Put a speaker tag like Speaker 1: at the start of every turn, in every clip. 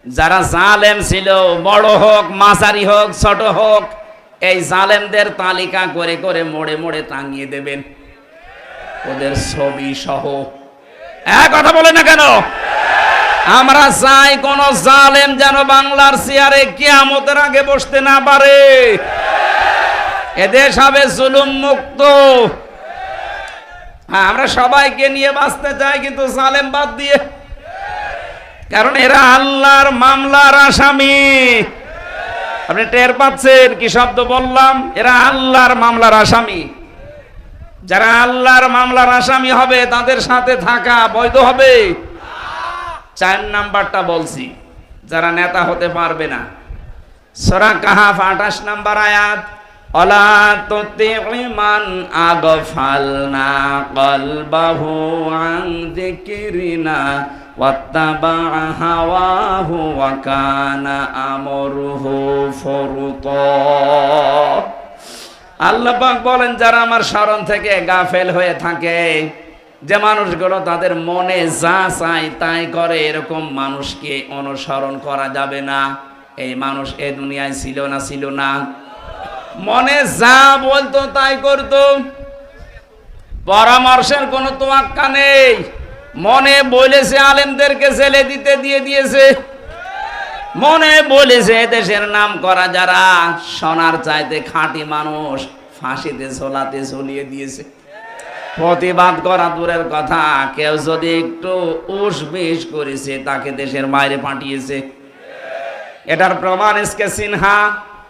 Speaker 1: যারা জালেম ছিল, বড় হোক মাঝারি হোক ছোট হোক, এই জালেমদের তালিকা করে করে মোড়ে মোড়ে টাঙিয়ে দেবেন, ওদের ছবি সহ। কথা বলে না কেন? আমরা চাই কোন জালেম যেন বাংলার চেয়ারে কিয়ামতের আগে বসতে না পারে। এদেশ হবে জুলুম মুক্ত। হ্যাঁ, আমরা সবাইকে নিয়ে বাঁচতে চাই, কিন্তু জালেম বাদ দিয়ে। কারণ এরা আল্লাহর মামলার আসামি। আপনি টের পাচ্ছেন কি শব্দ বললাম? এরা আল্লাহর মামলার আসামি। যারা আল্লাহর মামলার আসামি হবে তাদের সাথে থাকা বৈধ হবে? 4 নাম্বারটা বলছি, যারা নেতা হতে পারবে না। সূরা কাহাফ 28 নাম্বার আয়াত, অলা তুতিউ মান আগফালনা কলবাহু আন যিকরিনা ওয়াত্তাবা হাওয়াহু ওয়া কানা আমরুহু ফুরতা। আল্লাহ পাক বলেন, যারা আমার স্মরণ থেকে গাফেল হয়ে থাকে, যে মানুষগুলো তাদের মনে যা চায় তাই করে, এরকম মানুষকে অনুসরণ করা যাবে না। এই মানুষ এ দুনিয়ায় ছিল না? ছিল না? মনে যা বলতো তাই করতো, পরামর্শের কোনো তোয়াক্কা নেই। মনে বলেছে আলেমদেরকে জেলে দিয়ে দিয়েছে, মনে বলেছে দেশের নাম করা যারা সোনার চাইতে খাঁটি মানুষ ফাঁসিতে ঝোলাতে ঝুলিয়ে দিয়েছে। প্রতিবাদ করা দূরের কথা, কেউ যদি একটু উসবিস করেছে তাকে দেশের বাইরে পাঠিয়েছে। এটার প্রমাণ এসকে সিনহা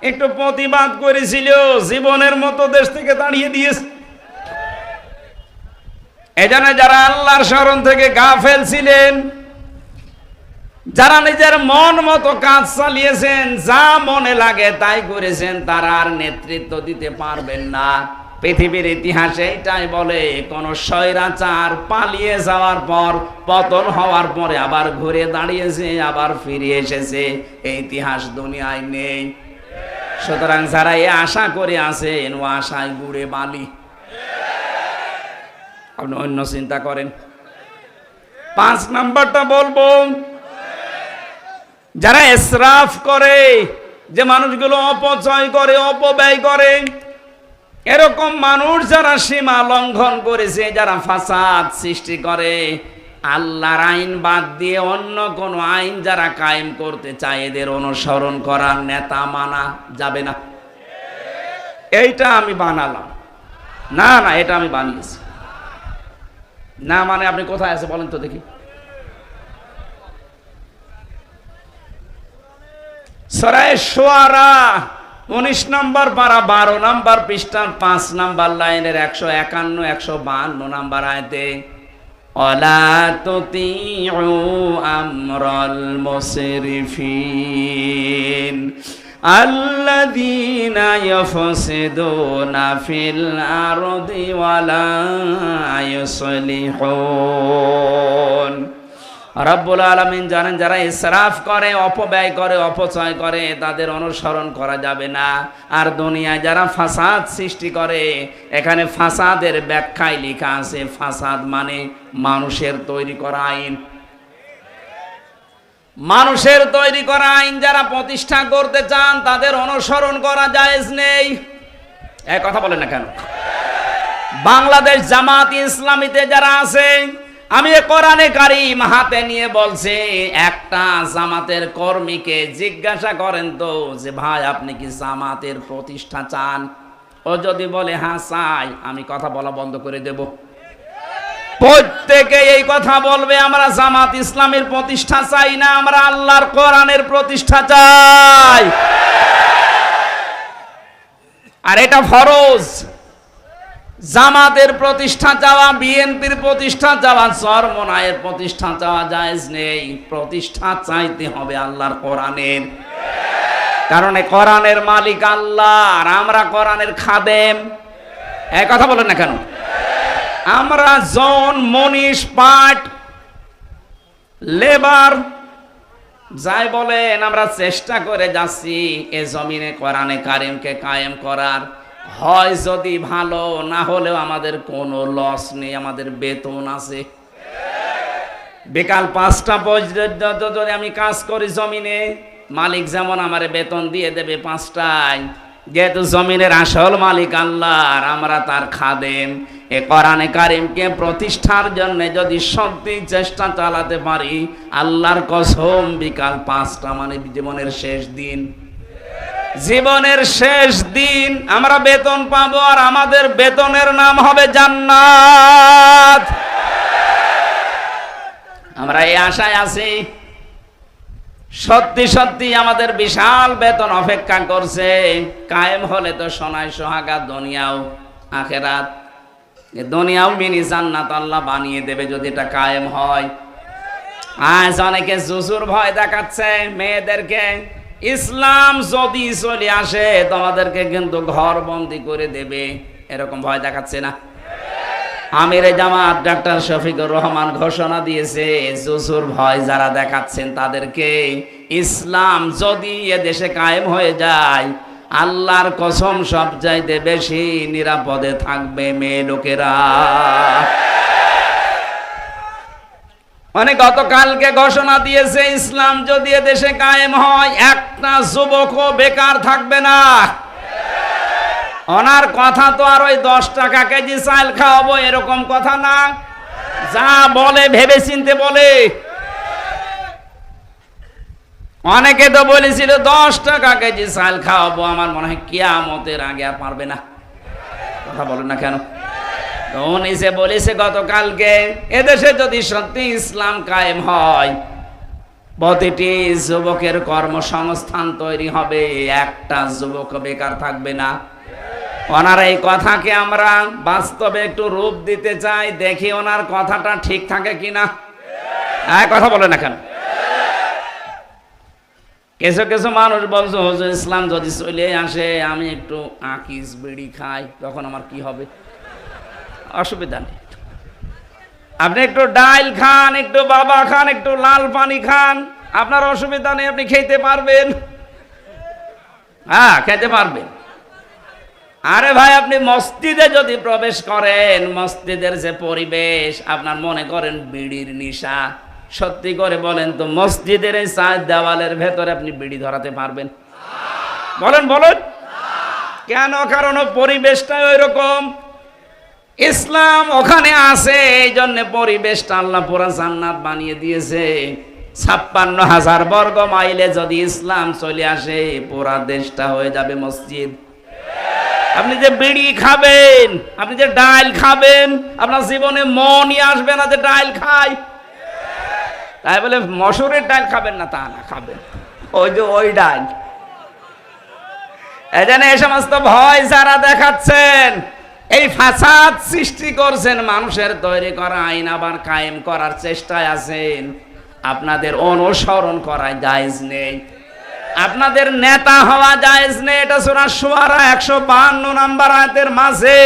Speaker 1: একটু প্রতিবাদ করেছিল, জীবনের মতো দেশ থেকে তাড়িয়ে দিয়েছে। এজন্য যারা আল্লাহর স্মরণ থেকে গাফেল ছিলেন, যারা নিজের মন মতো কাজ চালিয়েছেন, যা মনে লাগে তাই করেছেন, তারা আর নেতৃত্ব দিতে পারবেন না। পৃথিবীর ইতিহাসে এটাই বলে, কোন স্বৈরাচার পালিয়ে যাওয়ার পর, পতন হওয়ার পরে আবার ঘুরে দাঁড়িয়েছে, আবার ফিরে এসেছে। এই ইতিহাস দুনিয়ায় নেই। সুতরাং যারা এ আশা করে আছেন, ও আশায় গুড়ে বালি। আপনি অন্য চিন্তা করেন। 5 নাম্বারটা বলবো, যারা ইসরাফ করে, যে মানুষগুলো অপচয় করে, অপব্যয় করে, এরকম মানুষ যারা সীমা লঙ্ঘন করেছে, যারা ফাসাদ সৃষ্টি করে, আল্লাহর আইন বাদ দিয়ে অন্য কোন আইন যারা কায়েম করতে চায়, এদের অনুসরণ করার নেতা মানা যাবে না। এইটা আমি বানালাম না, না এটা আমি বানিয়েছি না। মানে আপনি কোথায় আছে বলেন তো দেখি। সূরা শুআরা 19 নম্বর পারা 12 নম্বর পৃষ্ঠার 5 নম্বর লাইনের 151 152 নম্বর আয়াতে, ওয়ালা তুতিউ আমরাল মুসরিফিন আল্লাযীনা ইয়াফসিদুনা ফিল আরদি ওয়ালা ইউসলিহুন। রব্বুল আলামিন জানেন, যারা ইসরাফ করে, অপব্যয় করে, অপচয় করে, তাদের অনুসরণ করা যাবে না। আর দুনিয়ায় যারা ফাসাদ সৃষ্টি করে, এখানে ফাসাদের ব্যাখ্যায় লেখা আছে, ফাসাদ মানে মানুষের তৈরি করা আইন। মানুষের তৈরি করা আইন যারা প্রতিষ্ঠা করতে চান, তাদের অনুসরণ করা জায়েজ নেই। এক কথা বলেন না কেন? বাংলাদেশ জামাত ইসলামীতে যারা আছে, আমি কোরআনে কারীম হাতে নিয়ে বলছি, একটা জামাতের কর্মীকে জিজ্ঞাসা করেন তো যে ভাই আপনি কি জামাতের প্রতিষ্ঠা চান? ও যদি বলে হ্যাঁ চাই, আমি কথা বলা বন্ধ করে দেব। প্রত্যেকে এই কথা বলবে, আমরা জামাত ইসলামের প্রতিষ্ঠা চাই না, আমরা আল্লাহর কোরআনের প্রতিষ্ঠা চাই। আর এটা ফরজ। জামাতের প্রতিষ্ঠা চাওয়া, বিএনপির প্রতিষ্ঠা চাওয়া, চরমনায়ের প্রতিষ্ঠা চাওয়া জায়েজ নেই। প্রতিষ্ঠা চাইতে হবে আল্লাহর কোরআনের। কারণ কোরআনের মালিক আল্লাহ, আর আমরা কোরআনের খাদেম। এই কথা বলেন না কেন? আমরা জন, মনীষ, পাট, লেবার যাই বলেন, আমরা চেষ্টা করে যাচ্ছি এ জমিনে কোরআনে কারিমকে কায়েম করার। হয় যদি ভালো, না হলেও আমাদের কোনো লস নেই, আমাদের বেতন আছে। বিকাল 5টা পর্যন্ত যদি আমি কাজ করি জমিনে, মালিক যেমন আমারে বেতন দিয়ে দেবে 5টায়, যেহেতু জমিনের আসল মালিক আল্লাহ আর আমরা তার খাদেম, এ কোরআনে কারিমকে প্রতিষ্ঠার জন্য যদি সত্যি চেষ্টা চালাতে পারি, আল্লাহর কসম বিকাল 5টা মানে জীবনের শেষ দিন, জীবনের শেষ দিন আমরা বেতন পাবো, আর আমাদের বেতনের নাম হবে জান্নাত। আমরা এই আশায় আছি। সত্যি সত্যি আমাদের বিশাল বেতন অপেক্ষা করছে। কায়েম হলে তো সোনায় সোহাগা দুনিয়াও আখেরাত, দুনিয়াও মিনি জান্নাত আল্লাহ বানিয়ে দেবে যদি এটা কায়েম হয়। আজ অনেকে জুজুর ভয় দেখাচ্ছে মেয়েদেরকে, ইসলাম যদি চলে আসে তোমাদেরকে কিন্তু ঘর বন্দি করে দেবে, এরকম ভয় দেখাচ্ছে না? আমিরে জামাত ডাক্তার শফিকুর রহমান ঘোষণা দিয়েছে, জুজুর ভয় যারা দেখাচ্ছেন তাদেরকে ইসলাম যদি এ দেশে কায়েম হয়ে যায়, আল্লাহর কসম সবচাইতে বেশি নিরাপদে থাকবে মেয়ে লোকেরা। মানে গতকালকে ঘোষণা দিয়েছে, ইসলাম যদি এ দেশে কায়েম হয় একটা যুবকও বেকার থাকবে না। ওনার কথা তো আর ওই 10 টাকা কেজি চাল খাওয়াবো এরকম কথা না, যা বলে ভেবে চিনতে বলে। অনেকে তো বলেছিল 10 টাকা কেজি চাল খাওয়াবো, আমার মনে হয় কিয়ামতের আগে আর পারবে না। কথা বলেন না কেন? উনি যে বলেছে গতকালকে, এদেশে যদি সত্যি ইসলাম কায়েম হয় প্রতিটি যুবকের কর্মসংস্থান তৈরি হবে, একটা যুবক বেকার থাকবে না। ওনার এই কথাকে আমরা বাস্তবে একটু রূপ দিতে চাই, দেখি ওনার কথাটা ঠিক থাকে কিনা। কথা বলে না কেন? কিছু কিছু মানুষ বলছে, হুজুর ইসলাম যদি চলে আসে আমি একটু আকিস বিড়ি খাই, তখন আমার কি হবে? অসুবিধা নেই, আপনি একটু ডাল খান, একটু বাবা খান, একটু লাল পানি খান, আপনার অসুবিধা নেই, আপনি খেতে পারবেন। হ্যাঁ, খেতে পারবেন। আরে ভাই, আপনি মসজিদে যদি প্রবেশ করেন, মসজিদের যে পরিবেশ, আপনার মনে করেন বিড়ির নিশা, সত্যি করে বলেন তো মসজিদের এই 4 দেওয়ালের ভেতরে আপনি বিড়ি ধরাতে পারবেন? বলেন বলেন কেন? কারণ পরিবেশটা ওই রকম, ইসলাম ওখানে আছে, এই জন্য পরিবেশটা আল্লাহ পুরা জান্নাত বানিয়ে দিয়েছে। 56,000 বর্গ মাইলে যদি ইসলাম চলে আসে, পুরা দেশটা হয়ে যাবে মসজিদ। আপনি যে বিড়ি খাবেন, আপনি যে ডাল খাবেন, আপনার জীবনে মনই আসবে না যে ডাল খাই। তাই বলে মসুরের ডাল খাবেন না তা না, খাবেন ওই যে ওই ডাল। এজন্য এই সমস্ত ভয় যারা দেখাচ্ছেন, এই ফাসাদ সৃষ্টি করছেন, মানুষের তৈরি করা আইন আবার কায়েম করার চেষ্টায় আছেন, আপনাদের অনুসরণ করা জায়েজ নেই, আপনাদের নেতা হওয়া জায়েজ নেই। এটা সূরা শুআরা 152 নম্বর আয়াতের মাঝে,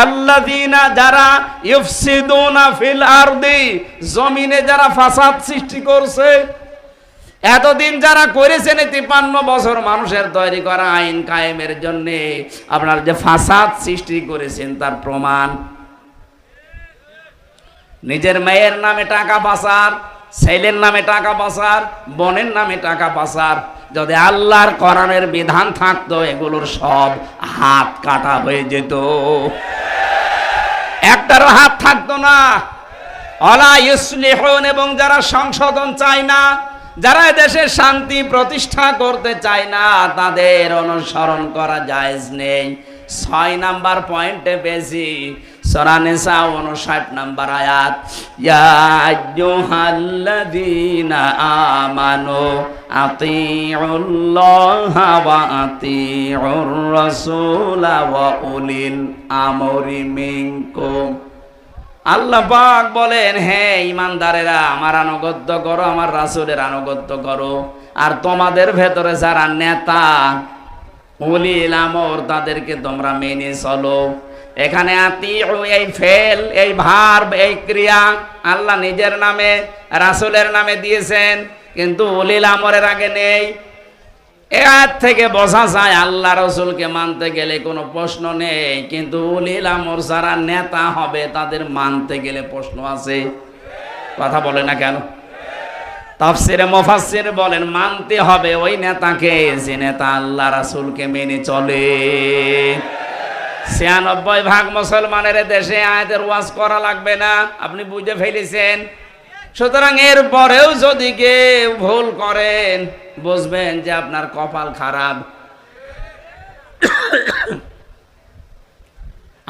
Speaker 1: আল্লাযীনা যারা ইফসিদুনা ফিল আরদি, জমিনে যারা ফাসাদ সৃষ্টি করছে, এতদিন যারা করেছেন 53 বছর মানুষের তৈরি করা আইন কায়েমের জন্য, আপনার যে ফাসাদ সৃষ্টি করেছেন তার প্রমাণ। নিজের মেয়ের নামে টাকা পাচার, ছেলের নামে টাকা পাচার, বোনের নামে টাকা পাচার, যদি আল্লাহর কোরআনের বিধান থাকতো এগুলোর সব হাত কাটা হয়ে যেত, একটারও হাত থাকতো না। ওয়ালা ইউসলিহুন, এবং যারা সংশোধন চায় না, যারা দেশে শান্তি প্রতিষ্ঠা করতে চায় না, তাদের অনুসরণ করা জায়েজ নেই। 6 নাম্বার পয়েন্টে পেয়েছি, সূরা নিসা 59 নাম্বার আয়াত, ইয়া আইয়ুহাল্লাযীনা আমানু আতিউল্লাহা ওয়া আতিউর রাসূলা ওয়া উলিল আমরি মিনকুম। আল্লাহ পাক বলেন, হে ঈমানদারেরা, আমার আনুগত্য করো, আমার রাসূলের আনুগত্য করো, আর তোমাদের ভেতরে যারা নেতা উলিল আমর তাদেরকে তোমরা মেনে চলো। এখানে আতিউ, এই ফেল, এই ভার্ব, এই ক্রিয়া আল্লাহ নিজের নামে রাসূলের নামে দিয়েছেন, কিন্তু উলিল আমরের আগে নেই। এর থেকে বোঝা যায় আল্লাহ রাসূলকে মানতে গেলে কোনো প্রশ্ন নেই, কিন্তু উলিল আমর যারা নেতা হবে তাদের মানতে গেলে প্রশ্ন আছে। কথা বলে না কেন? তাফসিরে মুফাসসির বলেন মানতে হবে ওই নেতাকে যে নেতা আল্লাহ রাসূলকে মেনে চলে। ৯৬ মুসলমানের দেশে আয়াতের ওয়াজ করা লাগবে না, আপনি বুঝে ফেলেছেন। সুতরাং এর পরেও যদি কেউ ভুল করেন বুঝবেন যে আপনার কপাল খারাপ।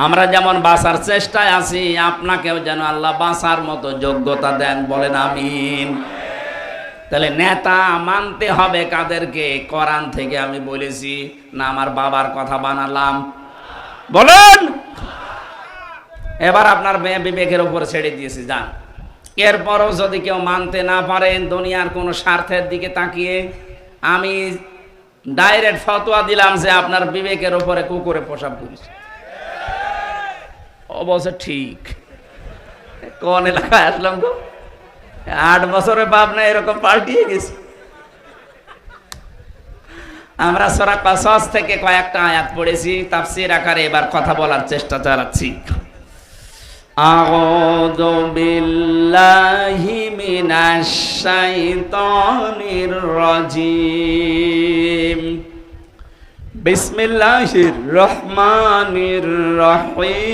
Speaker 1: আমরা যেমন বাঁচার চেষ্টায় আছি, আপনাকেও যেন আল্লাহ বাঁচার মতো যোগ্যতা দেন, বলেন আমিন। তাহলে নেতা মানতে হবে কাদেরকে? কোরআন থেকে আমি বলেছি না আমার বাবার কথা বানালাম? বলেন। এবার আপনার বিবেকের উপর ছেড়ে দিয়েছি, যান। এরপরও যদি কেউ মানতে না পারেন দুনিয়ার কোনো স্বার্থের দিকে তাকিয়ে, আমি ডাইরেক্ট ফতোয়া দিলাম যে আপনার বিবেকের উপরে কুকুরে পেশাব করেছে। অবশ্য ঠিক, কোন এলাকায় আসলাম তো 8 বছরে বাপ না এরকম পাল্টিয়ে গেছে। আমরা সূরা কাসাস থেকে কয়েকটা আয়াত পড়েছি তাফসীর আকারে, এবার কথা বলার চেষ্টা চালাচ্ছি। আউযু বিল্লাহি মিনাশ শাইতানির রাজীম। বিসমিল্লাহির রহমানির রহিম।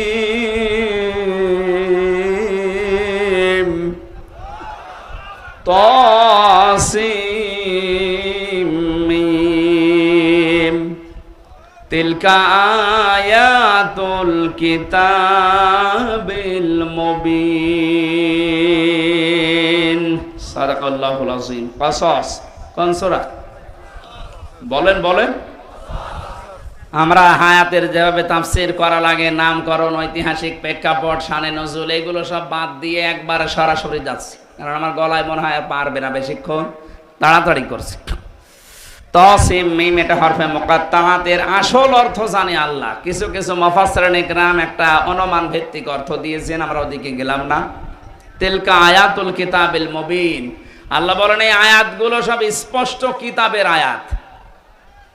Speaker 1: তাসিম মিম। তিলকা আয়াতুল কিতাবিল মুবিন। সাদাকাল্লাহুল আযীম। কাসাস কোন সূরা? বলেন বলেন। আমরা হায়াতের যেভাবে তাফসীর করা লাগে, নামকরণ, ঐতিহাসিক প্রেক্ষাপট, শানে নজুল, এগুলো সব বাদ দিয়ে একবারে সরাসরি যাচ্ছি, কারণ আমার গলায় মনে হয় পারবে না বেশিক্ষণ, তাড়াতাড়ি করছি। তাসিম মিম এটা হরফে মুকাত্তাআতের আসল অর্থ জানে আল্লাহ। কিছু কিছু মুফাসসিরিন ইকরাম একটা অনুমান ভিত্তিক অর্থ দিয়েছেন, আমরা ওদিকে গেলাম না। তিলকা আয়াতুল কিতাবিল মুবিন, আল্লাহ বলেন এই আয়াতগুলো সব স্পষ্ট কিতাবের আয়াত।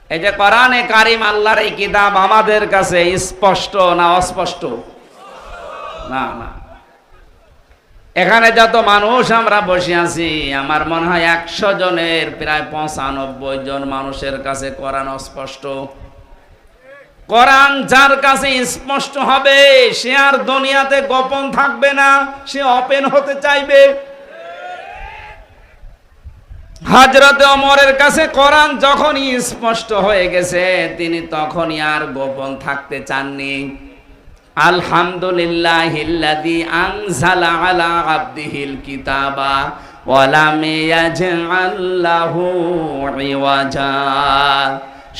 Speaker 1: এই যে কোরআনে কারিম, আল্লাহর এই কিতাব আমাদের কাছে স্পষ্ট না অস্পষ্ট? না না, এখানে যত মানুষ আমরা বসে আছি, আমার মনে হয় 100 জনের প্রায় 95 জন মানুষের কাছে কোরআন অস্পষ্ট। কোরআন যার কাছে স্পষ্ট হবে সে আর দুনিয়াতে গোপন থাকবে না, সে ওপেন হতে চাইবে। হযরত ওমরের কাছে কোরআন যখনই স্পষ্ট হয়ে গেছে তিনি তখনই আর গোপন থাকতে চাননি। আলহামদুলিল্লাহিল্লাযী আনজালা আলা আবদিহিল কিতাবা ওয়া লাম ইয়াজআল লাহু ইওয়াজা।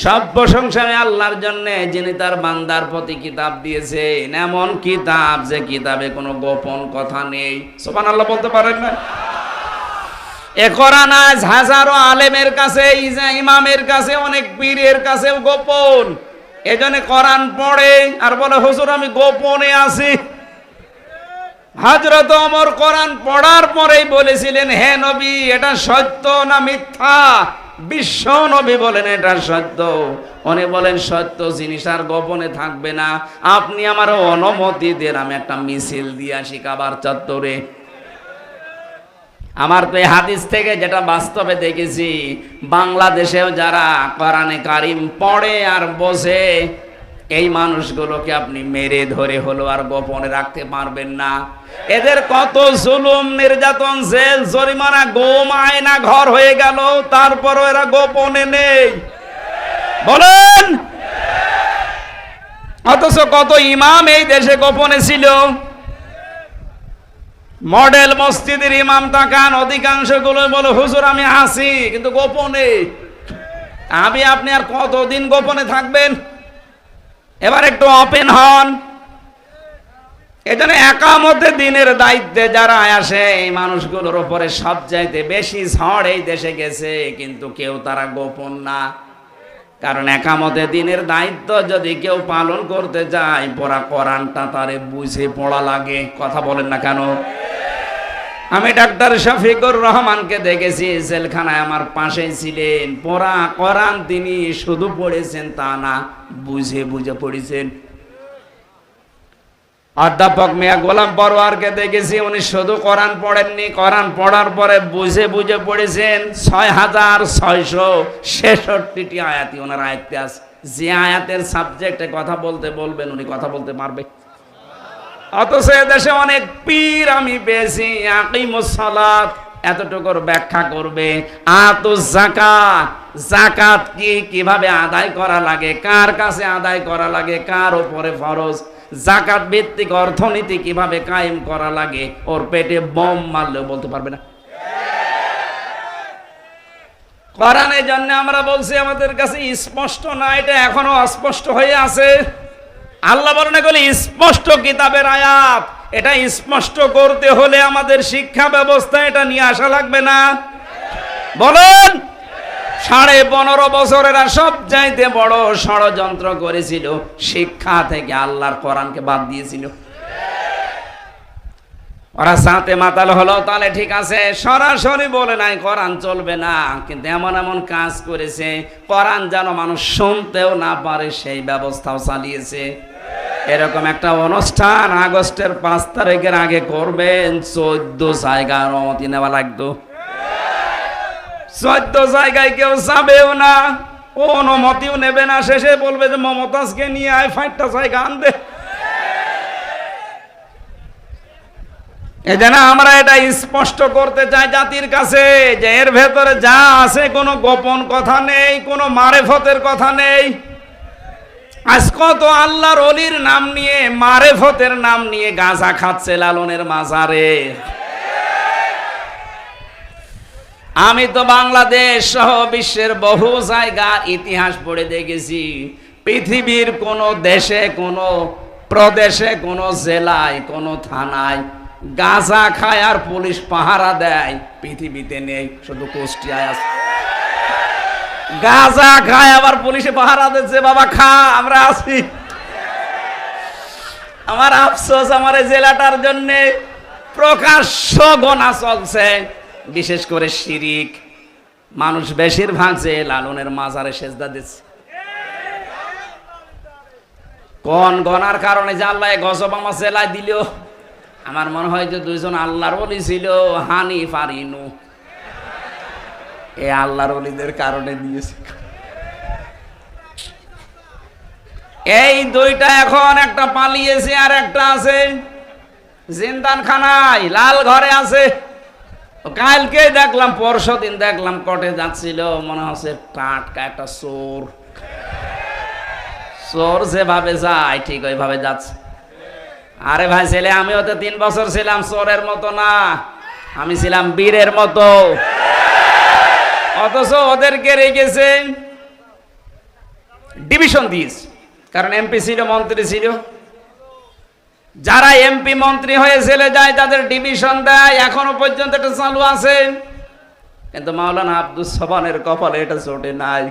Speaker 1: সব প্রশংসা আল্লাহর জন্য যিনি তার বান্দার প্রতি কিতাব দিয়েছেন, এমন কিতাব যে কিতাবে কোনো গোপন কথা নেই। সুবহানাল্লাহ বলতে পারেন না? এ কোরআন আজ হাজারো আলেমের কাছে, ইমামের কাছে, অনেক পীরের কাছেও গোপন। এজন্য কোরআন পড়ে আর বলে হুজুর আমি গোপনে আছি। হযরত ওমর কোরআন পড়ার পরেই বলেছিলেন হে নবী এটা সত্য না মিথ্যা? বিশ্ব নবী বলেন এটা সত্য। উনি বলেন সত্য জিনিস আর গোপনে থাকবে না। আপনি আমার অনুমতি দেন আমি একটা মিছিল দিয়ে আসি কাবার চত্বরে। আমার তো এই হাদিস থেকে যেটা বাস্তবে দেখেছি, বাংলাদেশেও যারা কোরআনে কারিম পড়ে আর বোঝে, এই মানুষগুলোকে আপনি মেরে ধরে হলো আর গোপনে রাখতে পারবেন না। এদের কত জুলুম, নির্যাতন, জেল, জরিমানা, গুম, আয়না ঘর হয়ে গেল, তারপরও এরা গোপনে নেই। বলেন। অথচ কত ইমাম এই দেশে গোপনে ছিল। মডেল মসজিদের ইমাম তাকান, অধিকাংশ গুলো বলে হুজুর আমি আছি কিন্তু গোপনে। আপনি আর কতদিন গোপনে থাকবেন? এবার একটু ওপেন হন। এজন্য একামতে দিনের দায়িত্বে যারা আসে এই মানুষগুলোর উপরে সবচাইতে বেশি ঝড় এই দেশে গেছে, কিন্তু কেউ তারা গোপন না। কারণ একামতে দিনের দায়িত্ব যদি কেউ পালন করতে যায়, পড়া কোরআনটা তারে বুঝে পড়া লাগে। কথা বলেন না কেন? আমি ডাক্তার শফিকুর রহমানকে দেখেছি, জেলখানায় আমার পাশেই ছিলেন। পড়া কোরআন তিনি শুধু পড়েছেন তা না, বুঝে বুঝে পড়েছেন। অধ্যাপক মিয়া গোলাম পরোয়ারকে দেখেছি, উনি শুধু কোরআন পড়েননি, কোরআন পড়ার পরে বুঝে বুঝে পড়েছেন 6666টি আয়াতই ওনার আয়াতে আছে। যে আয়াতের সাবজেক্টে কথা বলতে বলবেন উনি কথা বলতে পারবে। অথচ দেশে অনেক পীর আমি পেয়েছি আকিমুস সালাত এতটুকুর ব্যাখ্যা করবে, আতুজ যাকাত, যাকাত কি, কিভাবে আদায় করা লাগে, কার কাছে আদায় করা লাগে, কার উপরে ফরজ, যাকাত ভিত্তিক অর্থনীতি কিভাবে কায়েম করা লাগে, ওর পেটে বোম মারলেও বলতে পারবে না। কোরআনের জন্য আমরা বলছি আমাদের কাছে স্পষ্ট না, এটা এখনো অস্পষ্ট হয়ে আছে। আল্লাহ বলেন এগুলো স্পষ্ট কিতাবের আয়াত, এটা স্পষ্ট করতে হলে আমাদের শিক্ষা ব্যবস্থা এটা নিয়ে আসা লাগবে না? বলেন। 15.5 বছরেরা সব চাইতে বড় ষড়যন্ত্র করেছিল, শিক্ষা থেকে আল্লাহর কোরআনকে বাদ দিয়েছিল। ওরা সাথে মাতাল হলো, তাহলে ঠিক আছে, সরাসরি বলে নাই কোরআন চলবে না, কিন্তু এমন এমন কাজ করেছে কোরআন যেন মানুষ শুনতেও না পারে সেই ব্যবস্থাও চালিয়েছে। এরকম একটা অনুষ্ঠান আগস্টের 5 তারিখের আগে করবেন, 14 জায়গায় অনুমতি নেওয়া লাগতো। 14 জায়গায় কেউ যাবেও না, অনুমতিও নেবে না, শেষে বলবে যে মমতাজকে নিয়ে আয় 5টা জায়গা আনবে। এজন্য আমরা এটা স্পষ্ট করতে চাই জাতির কাছে যে এর ভেতরে যা আছে কোনো গোপন কথা নেই, কোনো মারেফতের কথা নেই। আজ কত আল্লাহর ওলির নাম নিয়ে, মারেফতের নাম নিয়ে গাঁজা খাচ্ছে লালনের মাজারে। আমি তো বাংলাদেশ সহ বিশ্বের বহু জায়গার ইতিহাস পড়ে দেখেছি, পৃথিবীর কোন দেশে, কোন প্রদেশে, কোন জেলায়, কোন থানায় গাঁজা খায় আর পুলিশ পাহারা দেয় পৃথিবীতে নেই, শুধু কুষ্টিয়ায় আছে। গাঁজা খায় আবার পুলিশে পাহারা দিচ্ছে, বাবা খা, আমরা আছি। আমার আফসোস, আমার এই জেলাটার জন্য প্রকাশ্য গোনা চলছে, বিশেষ করে শিরিক। মানুষ বেশিরভাগ যে লালনের মাজারে সেজদা দিচ্ছে, কোন গনার কারণে যে আল্লাহ গজব আমার জেলায় দিল? আমার মনে হয় যে 2জন আল্লাহর ওলি ছিল, হানিফ আর ইনু, এই আল্লাহর ওলিদের কারণে দিয়েছে। এই 2টা এখন, একটা পালিয়েছে আর একটা আছে জিন্দানখানায়, লাল ঘরে আছে। কালকে দেখলাম, পরশুদিন দেখলাম, কোর্টে যাচ্ছিল, মনে হচ্ছে টাটকা একটা চোর। চোর যেভাবে যায় ঠিক ওইভাবে যাচ্ছে। আরে ভাই ছেলে, আমিও তো 3 বছর ছিলাম চোরের মতো না, আমি ছিলাম বীরের মতো। অথচ ওদেরকে রেখেছে, ডিভিশন দিয়েছে, কারণ এমপি ছিল, মন্ত্রী ছিল। যারা এমপি মন্ত্রী হয়ে জেলে যায় তাদের ডিভিশন দেয়, এখনো পর্যন্ত এটা চালু আছে। কিন্তু মাওলানা আব্দুস সোবহানের কপালে এটা জোটে নাই,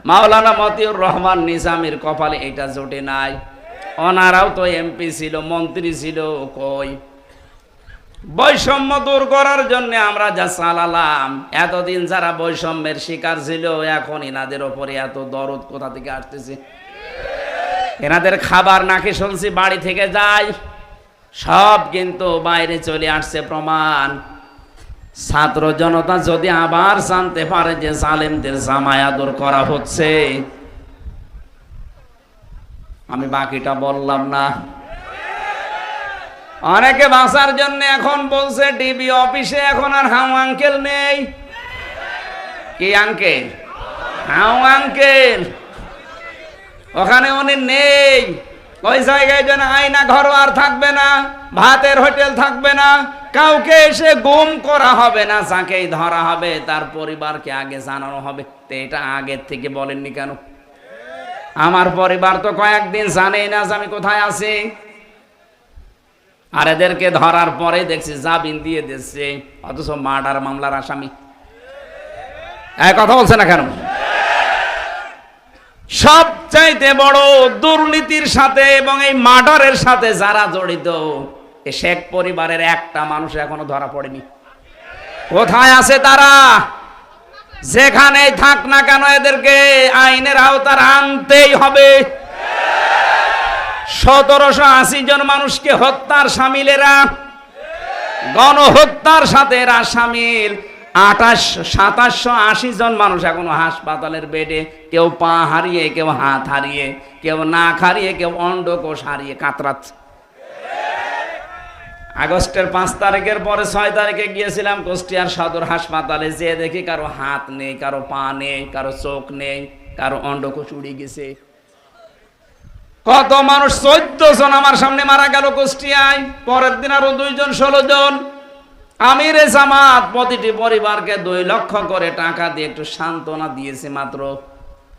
Speaker 1: মাওলানা মতিউর রহমান নিজামীর কপালে এটা জোটে নাই। ওনারাও তো এমপি ছিল, মন্ত্রী ছিল, কই? বৈষম্য দূর করার জন্য আমরা যা চালালাম, এতদিন যারা বৈষম্যের শিকার ছিল, এখন এনাদের ওপরে এত দরদ কোথা থেকে আসতেছে? এনাদের খাবার নাকি শুনছি বাড়ি থেকে যায়, সব কিন্তু বাইরে চলে আসছে প্রমাণ। ছাত্র জনতা যদি আবার জানতে পারে যে জালেমদের জামায় আদর করা হচ্ছে, আমি বাকিটা বললাম না। অনেকে বাঁচার জন্য এখন বলছে ডিবি অফিসে এখন আর হাউ আঙ্কেল নেই। কি আঙ্কেল? হাউ আঙ্কেল, ওখানে উনি নেই। ওই জায়গায় যেন আয়না ঘর আর থাকবে না, ভাতের হোটেল থাকবে না, কাউকে এসে গুম করা হবে না, যাকেই ধরা হবে তার পরিবারকে আগে জানানো হবে। তো এটা আগের থেকে বলেননি কেন? আমার পরিবার তো কয়েকদিন জানেই না যে আমি কোথায় আছি। আর এদেরকে ধরার পরে দেখছি জামিন দিয়ে দিচ্ছে, অথচ মার্ডার মামলার আসামি। কথা বলছে না কেন? সবচাইতে বড় দুর্নীতির সাথে এবং এই মার্ডারের সাথে যারা জড়িত, এই শেখ পরিবারের একটা মানুষ এখনো ধরা পড়েনি। কোথায় আছে তারা? যেখানেই থাক না কেন এদেরকে আইনের আওতায় আনতেই হবে। 1780 জন মানুষকে হত্যার সামিলেরা, গণহত্যার সাথে এরা সামিল। 2780 জন মানুষ এখনো হাসপাতালের বেডে, কেউ পা হারিয়ে, কেউ হাত হারিয়ে, কেউ নাক হারিয়ে, কেউ অন্ডকোষ হারিয়ে কাতরাচ্ছে। আগস্টের 5 তারিখের পরে 6 তারিখে গিয়েছিলাম কুষ্টিয়ার সদর হাসপাতালে, যে দেখি কারো হাত নেই, কারো পা নেই, কারো চোখ নেই, কারো অন্ডকোষ উড়ে গেছে। কত মানুষ, 14 জন আমার সামনে মারা গেল কুষ্টিয়ায়। পরের দিন আরো 2 জন, 16 জন। আমিরে জামাত প্রতিটি পরিবারকে 2 লক্ষ করে টাকা দিয়ে একটু সান্ত্বনা দিয়েছে মাত্র।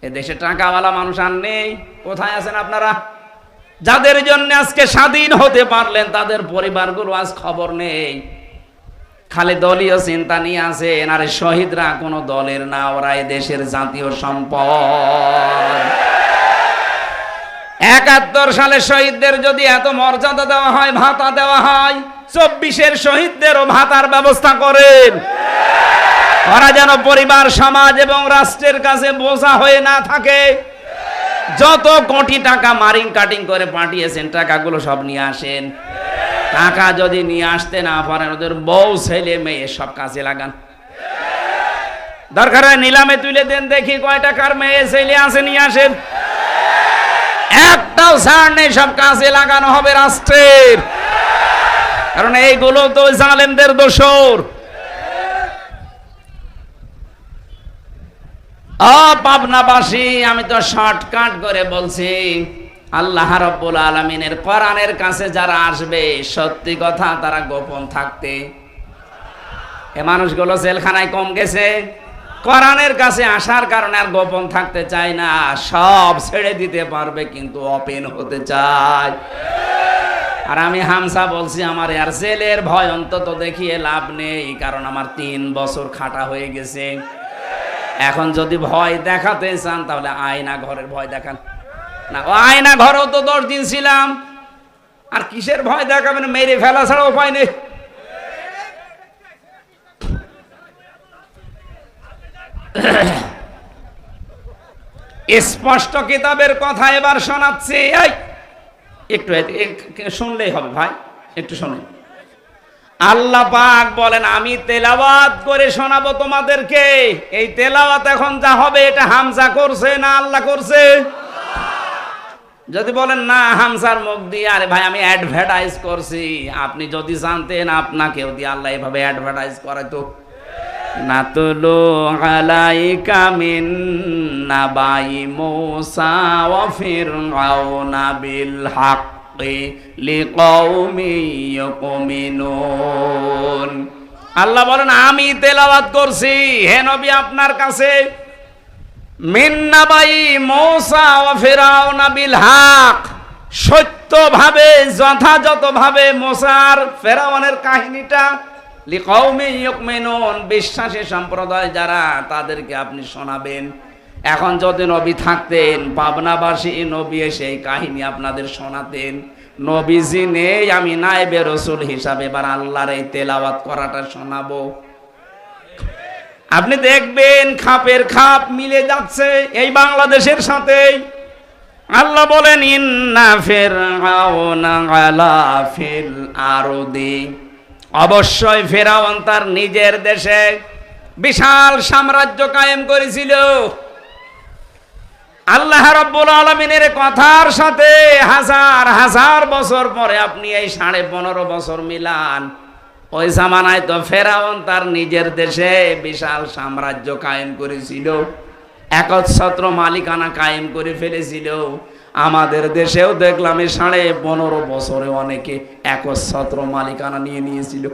Speaker 1: এদেশে টাকাওয়ালা মানুষ আর নেই। কোথায় আছেন আপনারা? যাদের জন্য আজকে স্বাধীন হতে পারলেন তাদের পরিবারগুলো আজ খবর নেই। খালি দলীয় চিন্তা নিয়ে আছেন। আরে শহীদরা কোনো দলের না, ওরা এই দেশের জাতীয় সম্পদ। 71 সালে শহীদদের যদি এত মর্যাদা দেওয়া হয়, ভাতা দেওয়া হয়, 24-এর শহীদদেরও ভাতার ব্যবস্থা করেন। ওরা যেন পরিবার, সমাজ এবং রাষ্ট্রের কাছে বোঝা হয়ে না থাকে। যত কোটি টাকা মারিং কাটিং করে পাঠিয়েছেন, টাকাগুলো সব নিয়ে আসেন। টাকা যদি নিয়ে আসতে না পারেন, ওদের বউ, ছেলে, মেয়ে সব কাজে লাগান। দরকার হয় নিলামে তুলে দেন, দেখি কয় টাকার মেয়ে ছেলে আছে, নিয়ে আসেন। একটাও ছাড় নেই, সব কাজে লাগানো হবে রাষ্ট্রের। কারণ এইগুলো তো জালেমদের দোসর। পাবনাবাসী, আমি তো শর্টকাট করে বলছি, আল্লাহ রাব্বুল আলামিনের কোরআনের কাছে যারা আসবে, সত্যি কথা তারা গোপন থাকতে, এ মানুষগুলো জেলখানায় কম গেছে। কোরআনের কাছে আসার কারণে আর গোপন থাকতে চায় না, সব ছেড়ে দিতে পারবে, কিন্তু ওপেন হতে চায়। আর আমি হামসা বলছি, আমার আর জেলের ভয় অন্তত দেখিয়ে লাভ নেই, কারণ আমার 3 বছর খাটা হয়ে গেছে। এখন যদি ভয় দেখাতে চান তাহলে আয়না ঘরের ভয় দেখান না। ও আয়না ঘরেও তো 10 দিন ছিলাম, আর কিসের ভয় দেখাবেন? মেরে ফেলা ছাড়া উপায় নেই। স্পষ্ট কিতাবের কথা এবার শোনাচ্ছি। একটু শুনলেই হবে ভাই, একটু শুনুন। আল্লাহ পাক বলেন, আমি তেলাওয়াত করে শোনাবো তোমাদেরকে। এই তেলাওয়াত এখন যা হবে, এটা হামজা করছে না আল্লাহ করছে? যদি বলেন না হামজার মুখ দিয়ে, আরে ভাই আমি অ্যাডভার্টাইজ করছি, আপনি যদি জানতেন আপনাকেও দিয়ে আল্লাহ এভাবে অ্যাডভার্টাইজ করে তো। নাতুলু আলাইকা মিন নাবাই মূসা ওয়া ফিরআউনা বিল হক আল্লাহ বলেন, আমি তেলাওয়াত করছি হে নবী আপনার কাছে, মিন নাবাই মূসা ওয়া ফিরআউনা বিল হক, সত্যভাবে, যথাযথভাবে মূসার ফেরাউনের কাহিনীটা, লিকাউমি ইউমিনুন, বিশ্বাসী সম্প্রদায় যারা, তাদেরকে আপনি শোনাবেন। এখন যদি নবী থাকতেন, পাবনাবাসী নবী সেই কাহিনী আপনাদের শোনাতেন। নবীজি নেই, আমি নায়েবে রাসূল হিসাবে এবার আল্লাহর এই তেলাওয়াত করাটা শোনাবো। আপনি দেখবেন খাপের খাপ মিলে যাচ্ছে এই বাংলাদেশের সাথে। আল্লাহ বলেন, ইন্না ফিরআউনা আলা ফিল আরদি, অবশ্যই ফেরাউন তার নিজের দেশে বিশাল সাম্রাজ্য কায়েম করেছিল। আল্লাহ রাব্বুল আলামিনের কথার সাথে হাজার হাজার বছর পরে আপনি এই 15.5 বছর মিলান, ওই জামানায় তো ফেরাউন তার নিজের দেশে বিশাল সাম্রাজ্য কায়েম করেছিল, একচ্ছত্র মালিকানা কায়েম করে ফেলেছিল। আমাদের দেশেও দেখলাম এই 15.5 বছরে অনেকে একচ্ছত্র মালিকানা নিয়ে নিয়েছিল।